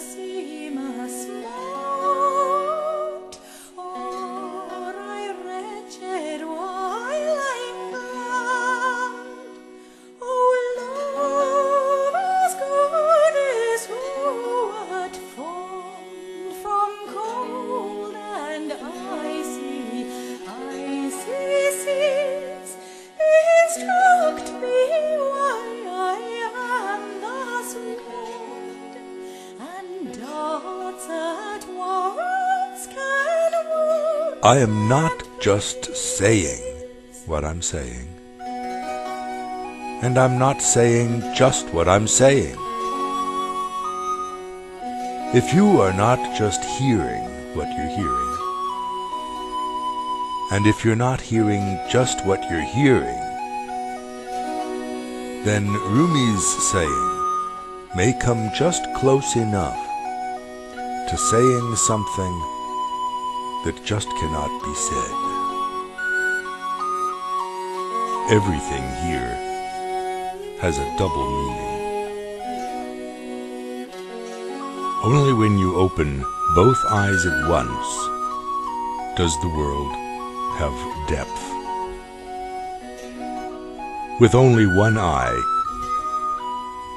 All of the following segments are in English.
sea must float, or I wretched while I'm glad. Oh, love as good as what formed from cold and icy seas instruct me why I am thus warned, and doubts at once can wound. I am not just saying what I'm saying, and I'm not saying just what I'm saying. If you are not just hearing what you're hearing, and if you're not hearing just what you're hearing, then Rumi's saying may come just close enough to saying something that just cannot be said. Everything here has a double meaning. Only when you open both eyes at once does the world have depth. With only one eye,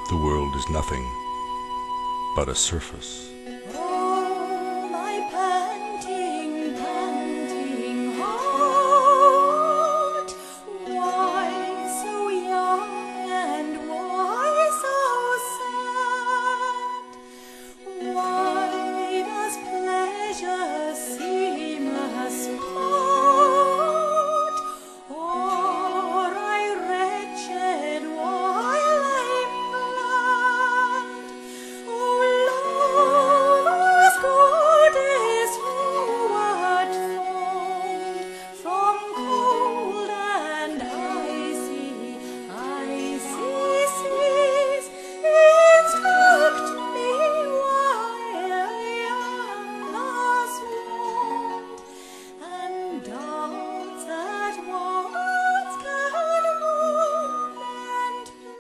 the world is nothing but a surface. Oh, my panting, panting heart, why so young and why so sad? Why does pleasure seem a sport, or I wretched while I'm glad? Oh, love as good as what formed from cold and icy seas instruct me why I am thus warned, and doubts at once can wound and please.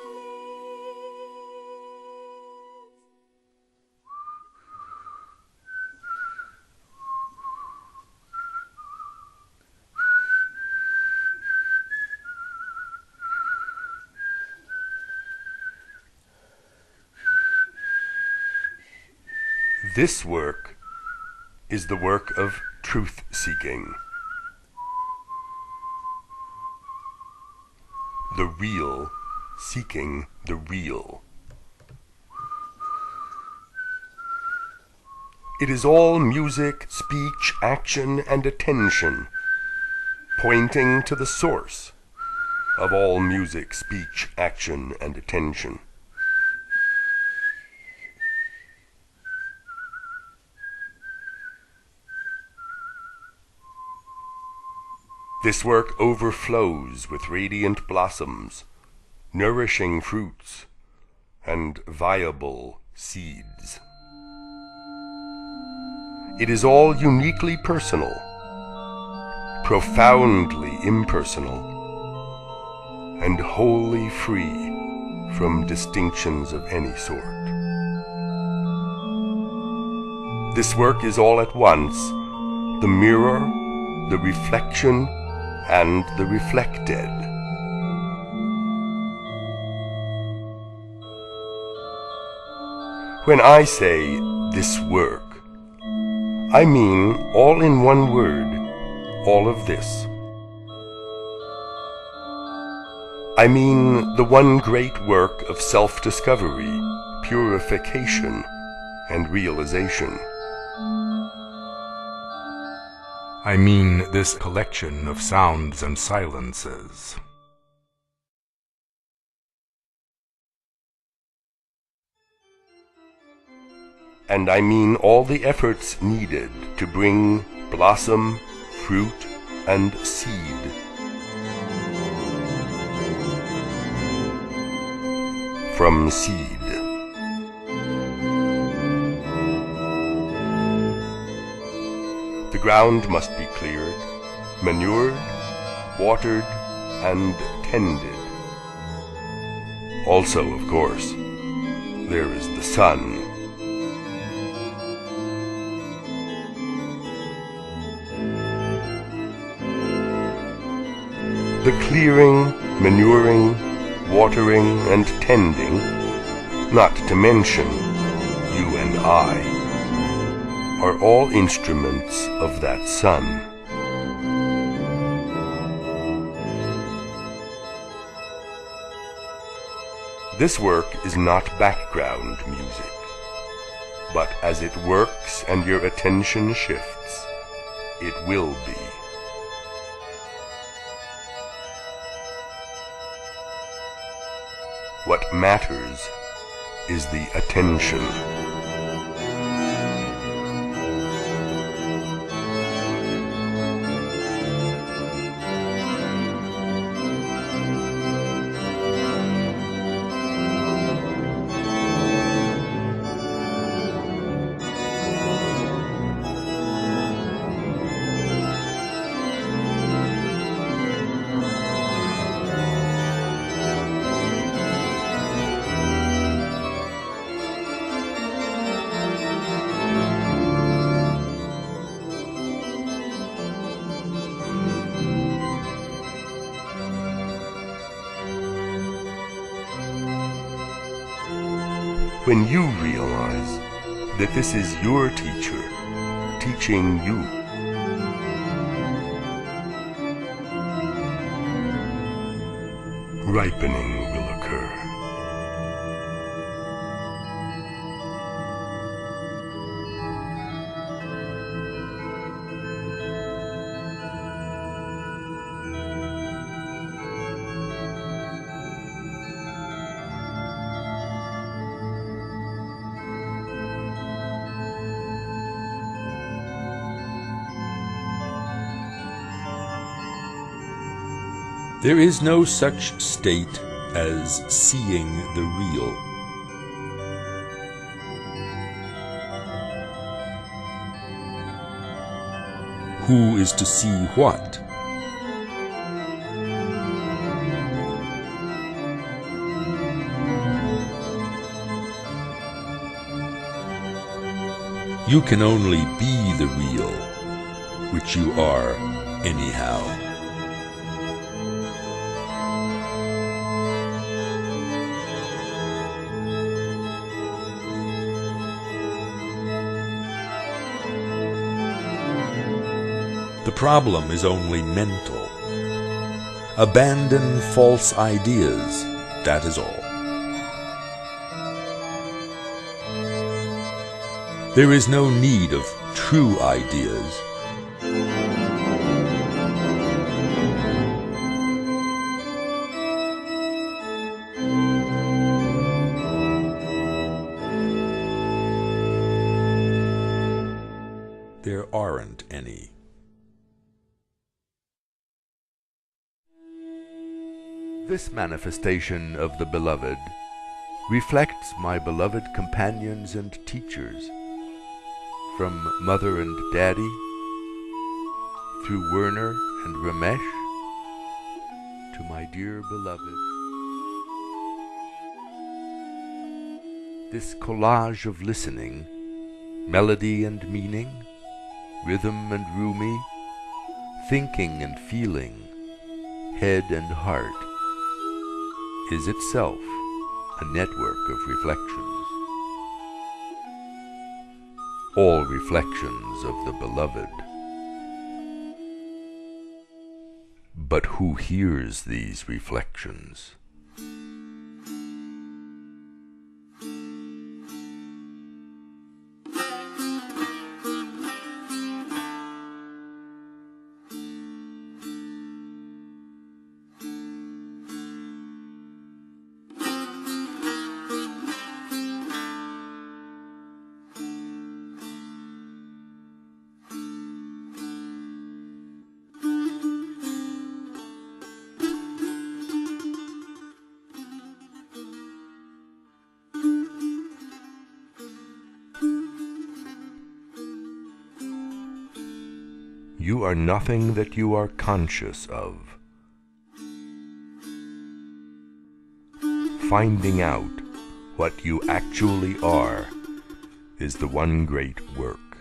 This work is the work of truth-seeking. The real seeking the real. It is all music, speech, action, and attention, pointing to the source of all music, speech, action, and attention. This work overflows with radiant blossoms, nourishing fruits, and viable seeds. It is all uniquely personal, profoundly impersonal, and wholly free from distinctions of any sort. This work is all at once the mirror, the reflection, and the reflected. When I say this work, I mean all in one word, all of this. I mean the one great work of self-discovery, purification, and realization. I mean this collection of sounds and silences. And I mean all the efforts needed to bring blossom, fruit, and seed. From seed. The ground must be cleared, manured, watered, and tended. Also, of course, there is the sun. The clearing, manuring, watering, and tending, not to mention you and I, are all instruments of that sun. This work is not background music, but as it works and your attention shifts, it will be. What matters is the attention. When you realize that this is your teacher teaching you, ripening will occur. There is no such state as seeing the real. Who is to see what? You can only be the real, which you are anyhow. The problem is only mental. Abandon false ideas, that is all. There is no need of true ideas. There aren't any. This manifestation of the Beloved reflects my beloved companions and teachers, from Mother and Daddy, through Werner and Ramesh, to my dear beloved. This collage of listening, melody and meaning, rhythm and Rumi, thinking and feeling, head and heart, is itself a network of reflections. All reflections of the Beloved. But who hears these reflections? You are nothing that you are conscious of. Finding out what you actually are is the one great work.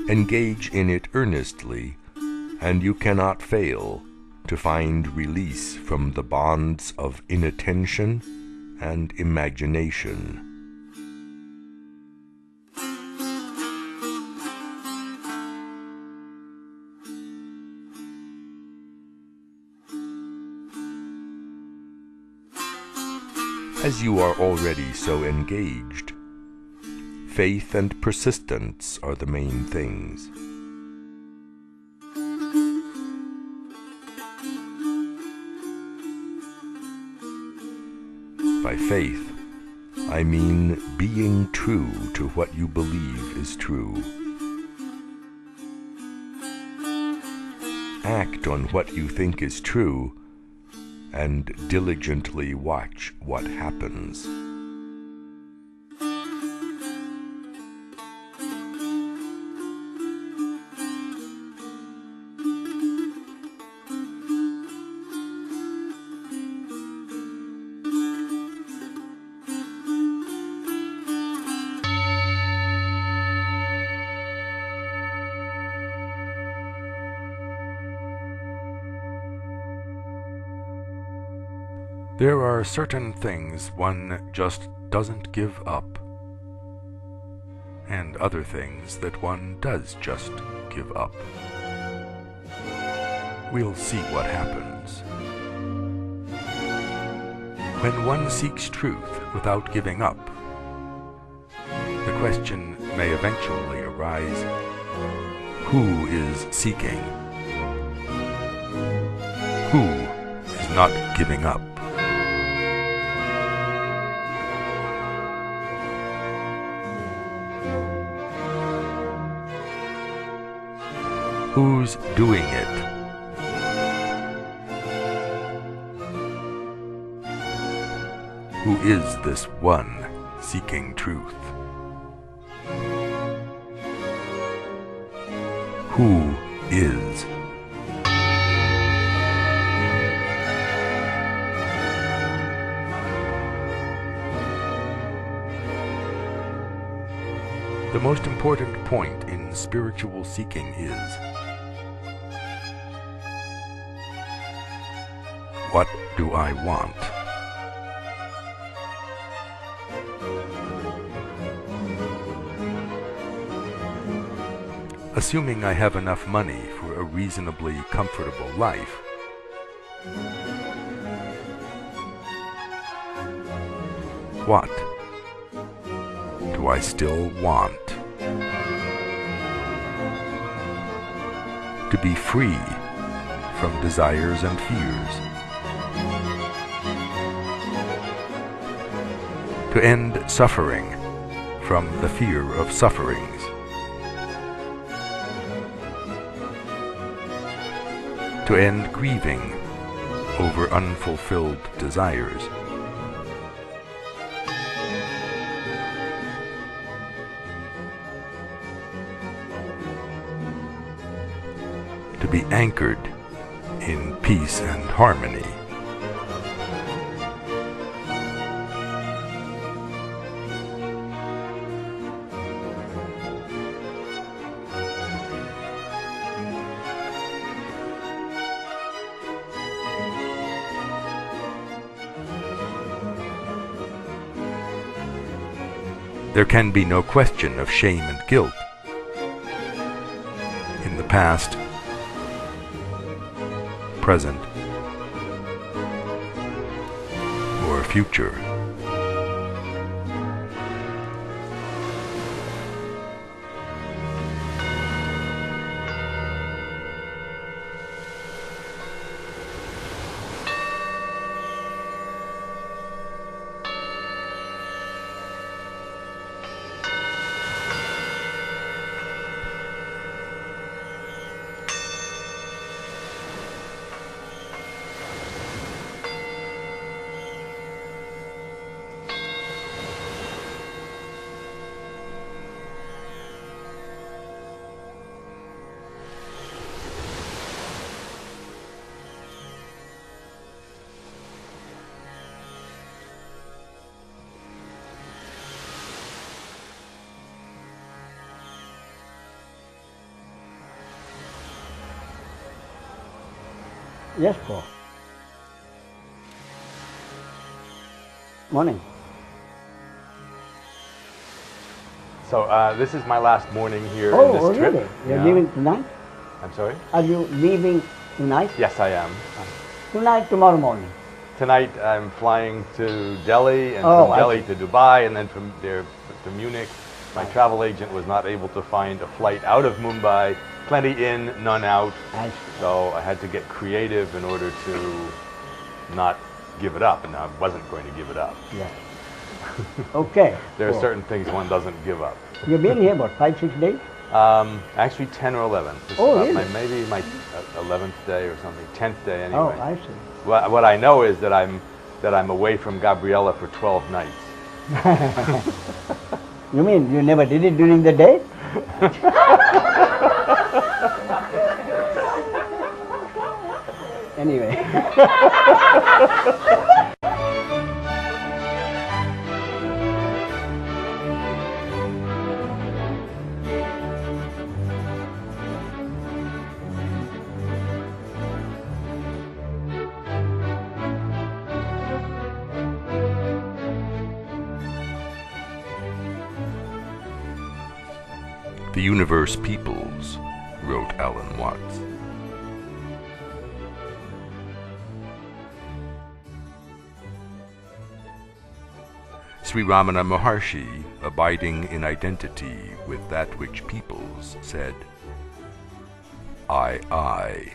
Engage in it earnestly, and you cannot fail to find release from the bonds of inattention and imagination. As you are already so engaged, faith and persistence are the main things. By faith, I mean being true to what you believe is true. Act on what you think is true, and diligently watch what happens. There are certain things one just doesn't give up, and other things that one does just give up. We'll see what happens. When one seeks truth without giving up, the question may eventually arise, who is seeking? Who is not giving up? Who's doing it? Who is this one seeking truth? Who is? The most important point in spiritual seeking is, what do I want? Assuming I have enough money for a reasonably comfortable life, what do I still want? To be free from desires and fears. To end suffering from the fear of sufferings. To end grieving over unfulfilled desires. To be anchored in peace and harmony. There can be no question of shame and guilt in the past, present, or future. Yes, Paul. Morning. So this is my last morning here in Oh, this trip. really? You're Yeah. leaving tonight? I'm sorry? Are you leaving tonight? Yes, I am. Tonight, tomorrow morning. Tonight I'm flying to Delhi, and Oh, from I Delhi see. to Dubai, and then from there to Munich. My travel agent was not able to find a flight out of Mumbai. Plenty in, none out. I see. So I had to get creative in order to not give it up, and I wasn't going to give it up. Yeah. Okay. There are Paul. certain things one doesn't give up. You've been here about 5-6 days? Actually 10 or 11. This Oh, is really? maybe my 11th day or something, 10th day anyway. Oh, I see. What I know is that I'm away from Gabriella for 12 nights. You mean you never did it during the day? Anyway. The universe peoples, wrote Alan Watts. Sri Ramana Maharshi, abiding in identity with that which peoples, said, I.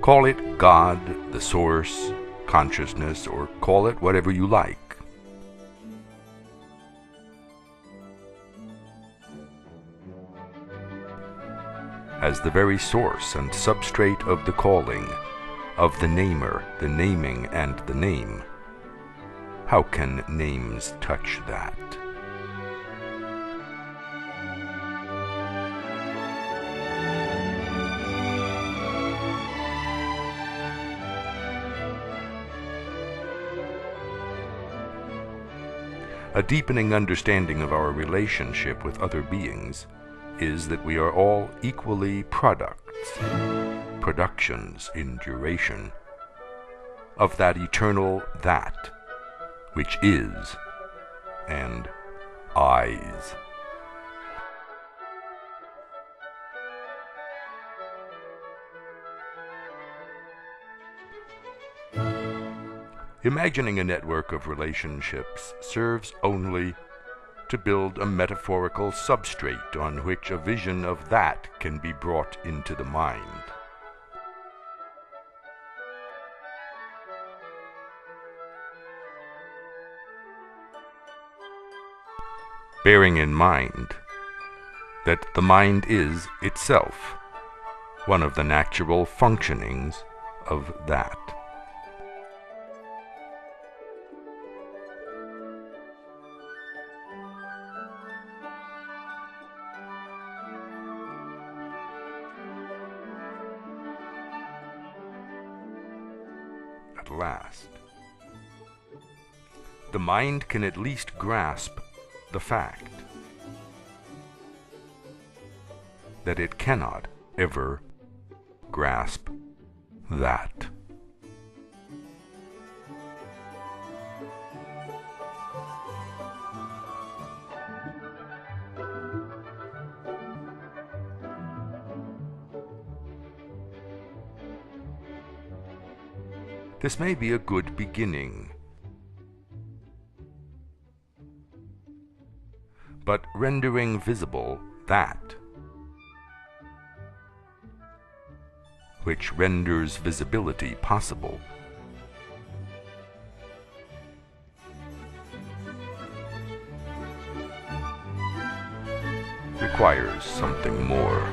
Call it God, the source, consciousness, or call it whatever you like. As the very source and substrate of the calling, of the namer, the naming, and the name, how can names touch that? A deepening understanding of our relationship with other beings is that we are all equally productions in duration, of that eternal that, which is, and eyes. Imagining a network of relationships serves only to build a metaphorical substrate on which a vision of that can be brought into the mind. Bearing in mind that the mind is itself one of the natural functionings of that. At last, the mind can at least grasp the fact that it cannot ever grasp that. This may be a good beginning, but rendering visible that which renders visibility possible requires something more.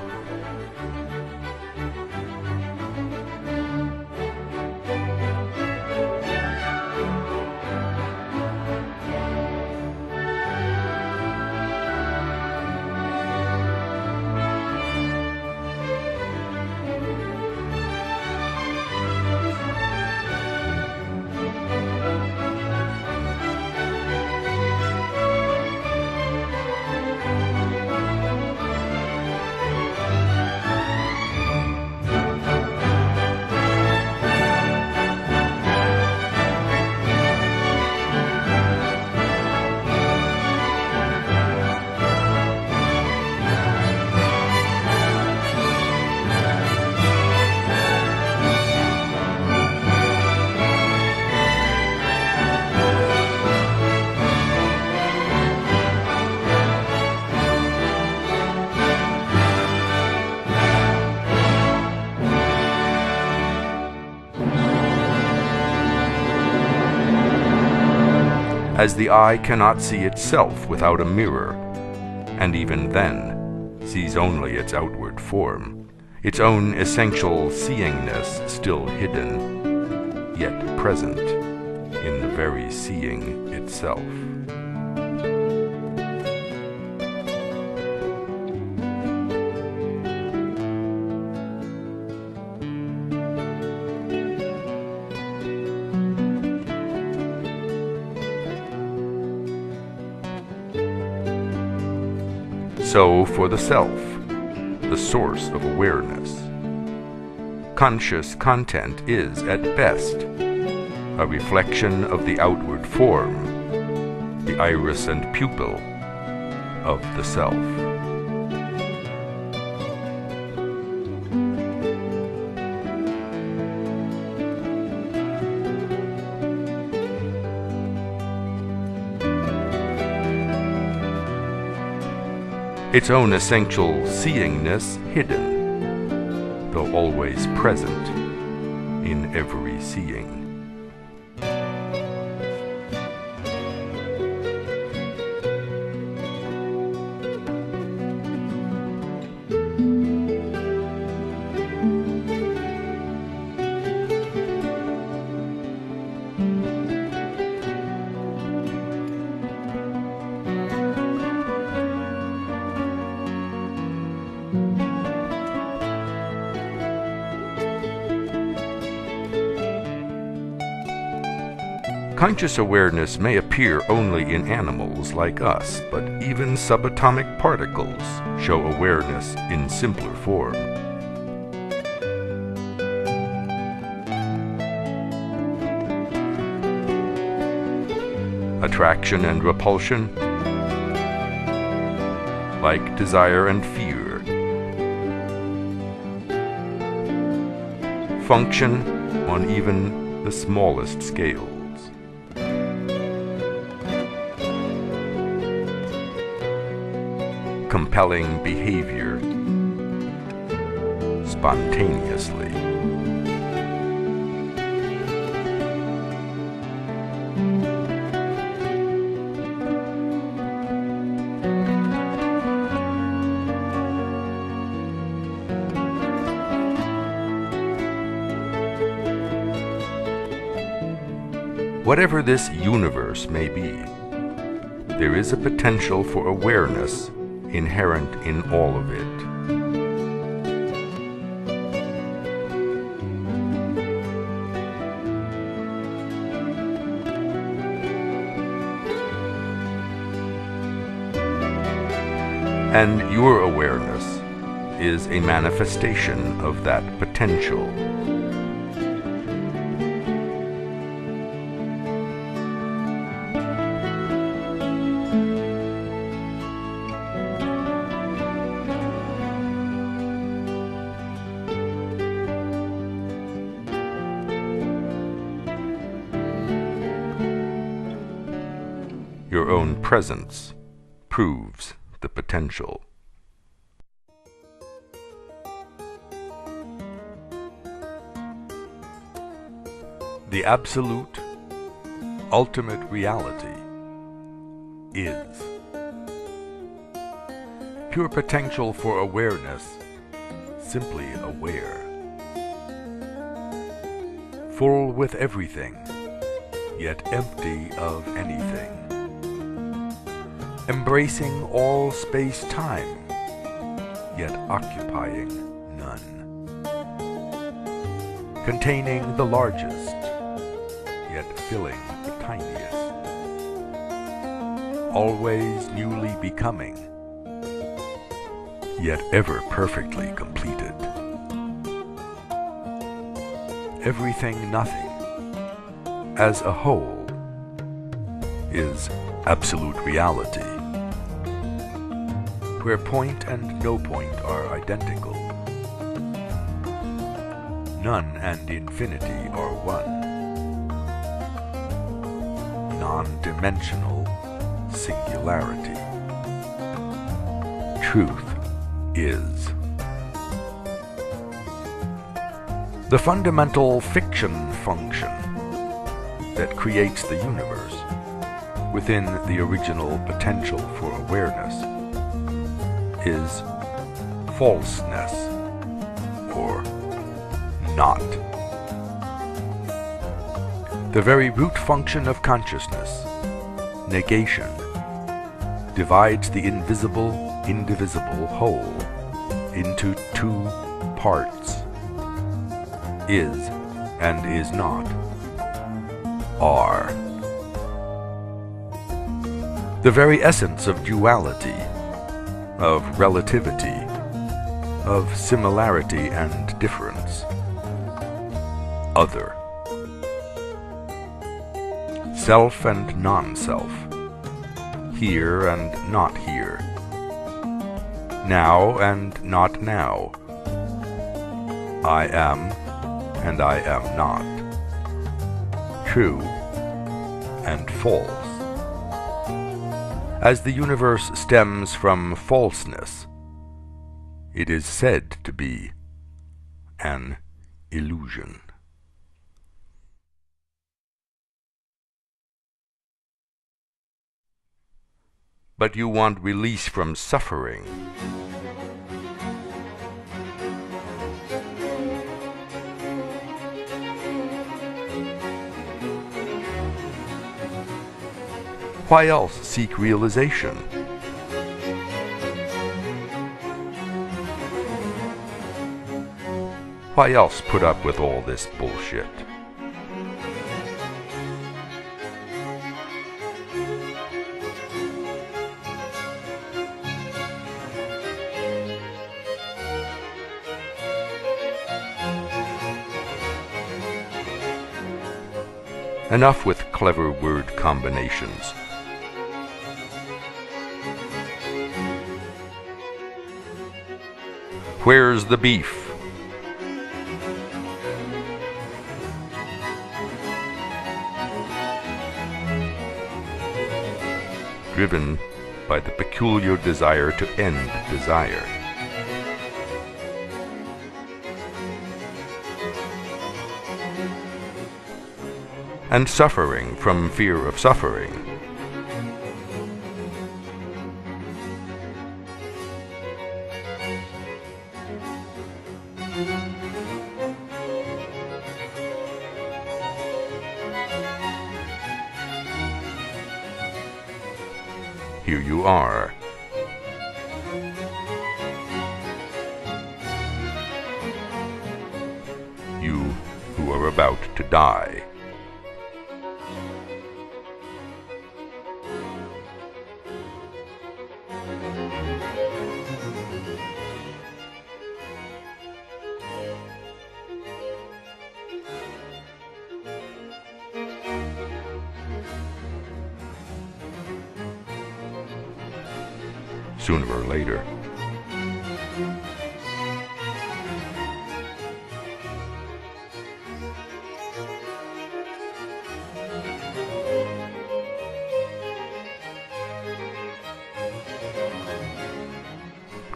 as the eye cannot see itself without a mirror, and even then sees only its outward form, its own essential seeingness still hidden, yet present in the very seeing itself. So for the self, the source of awareness, conscious content is, at best, a reflection of the outward form, the iris and pupil of the self. Its own essential seeingness hidden, though always present in every seeing. Conscious awareness may appear only in animals like us, but even subatomic particles show awareness in simpler form. Attraction and repulsion, like desire and fear, function on even the smallest scales. Compelling behavior spontaneously. Whatever this universe may be, there is a potential for awareness inherent in all of it. And your awareness is a manifestation of that potential. Your own presence proves the potential. The absolute, ultimate reality is pure potential for awareness, simply aware. Full with everything, yet empty of anything. Embracing all space-time, yet occupying none. Containing the largest, yet filling the tiniest. Always newly becoming, yet ever perfectly completed. Everything nothing, as a whole, is absolute reality, where point and no point are identical. None and infinity are one. Non-dimensional singularity. Truth is. The fundamental fiction function that creates the universe within the original potential for awareness is falseness, or not. The very root function of consciousness, negation, divides the invisible, indivisible whole into two parts, is and is not, are. The very essence of duality, of relativity, of similarity and difference, other. Self and non-self, here and not here, now and not now, I am and I am not, true and false. As the universe stems from falseness, it is said to be an illusion. But you want release from suffering. Why else seek realization? Why else put up with all this bullshit? Enough with clever word combinations. Where's the beef? Driven by the peculiar desire to end desire. And suffering from fear of suffering. Here you are. You who are about to die. Sooner or later.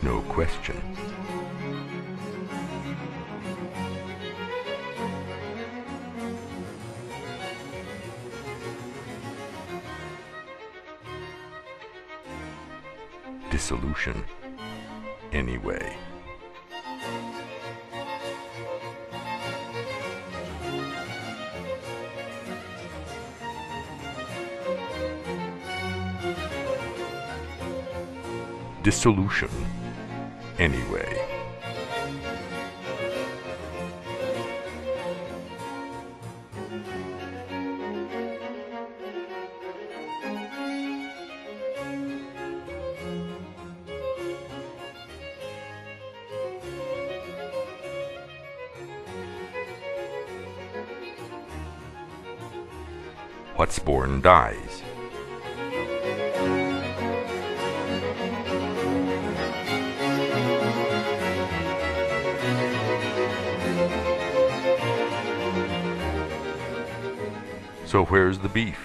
No question. Dissolution, anyway. Dissolution, anyway. What's born dies. So where's the beef?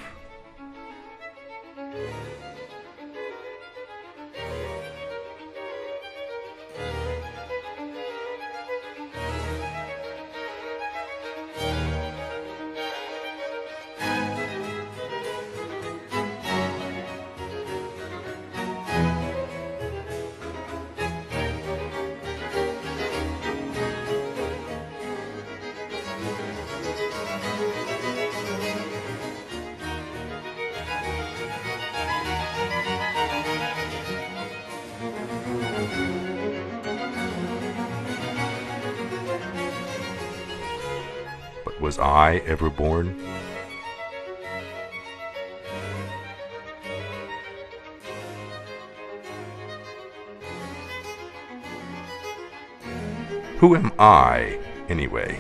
Was I ever born? Who am I, anyway?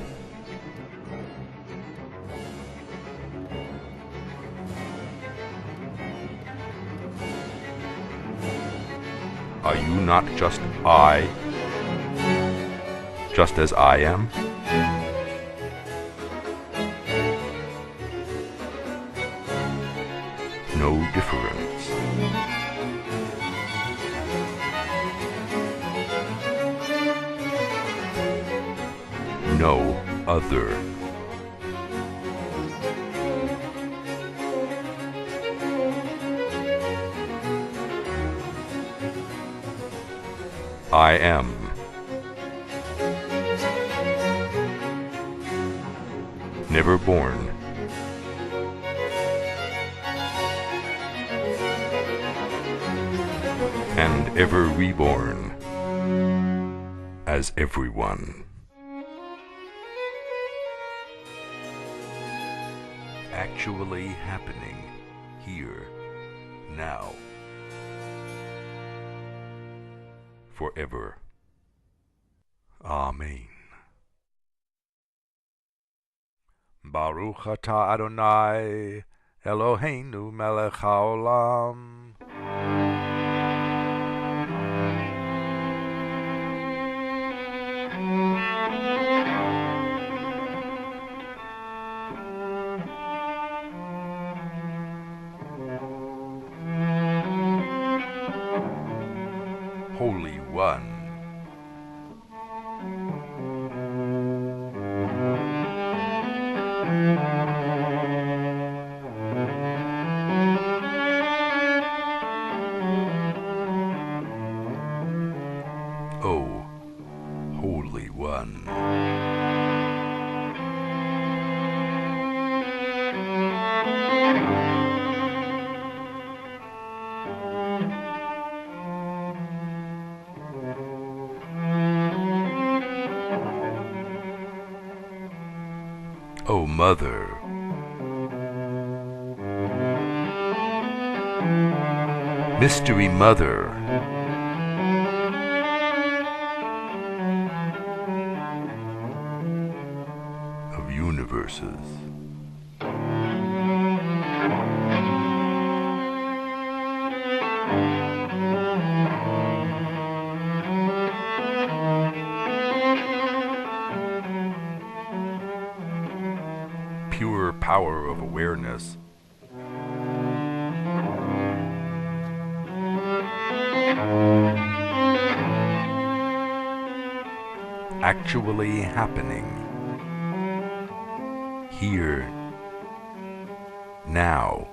Are you not just I, just as I am? No difference. No other. I am. Never born. And ever reborn as everyone. Actually happening here, now, forever. Amen. Baruch atah Adonai Eloheinu melech haolam. Holy One. O Holy One. O Mother. Mystery Mother. Of universes. Pure power of awareness. Actually happening here, now.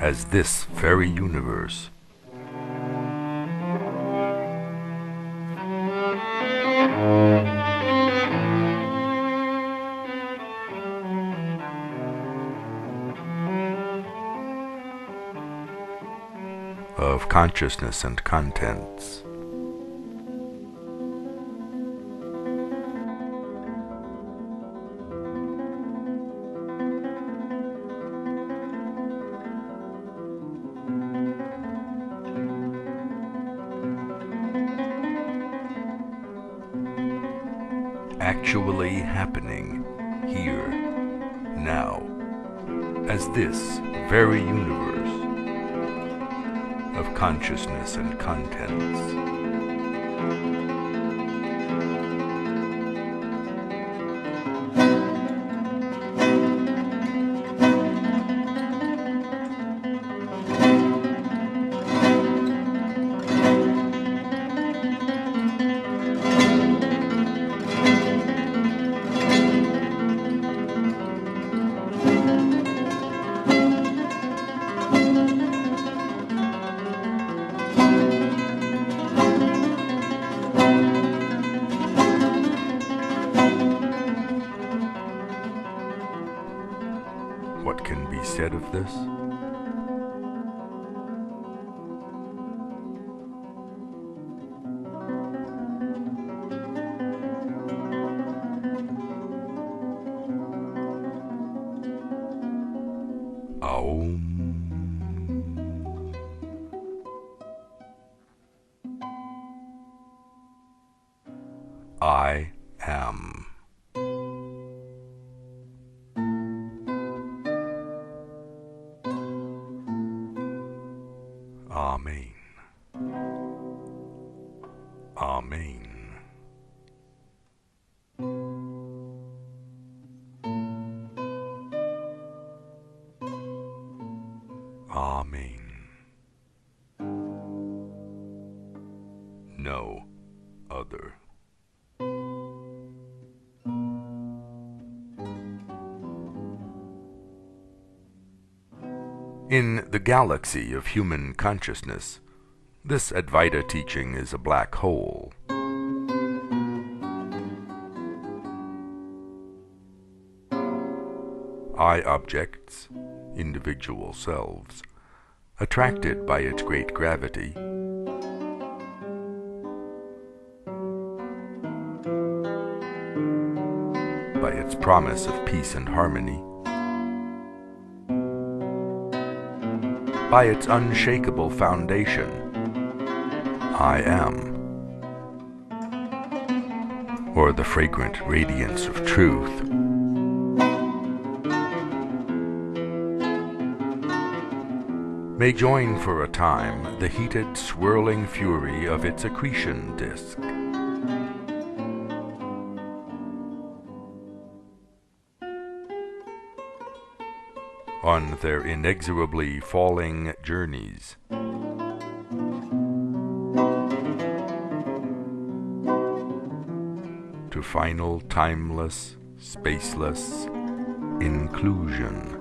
As this very universe. Of consciousness and contents. Actually happening here, now, as this very universe of consciousness and contents. what can be said of this? Aum. I am. Amen. Amen. Amen. No other. In the galaxy of human consciousness, this Advaita teaching is a black hole. I objects, individual selves, attracted by its great gravity, by its promise of peace and harmony, by its unshakable foundation, I am, or the fragrant radiance of truth, may join for a time the heated, swirling fury of its accretion disk. On their inexorably falling journeys, to final, timeless, spaceless inclusion,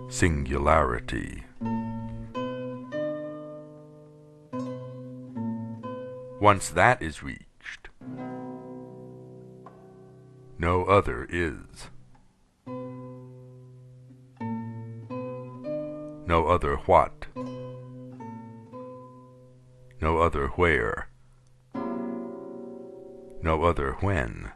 singularity. Once that is reached, no other is. No other what. No other where. No other when.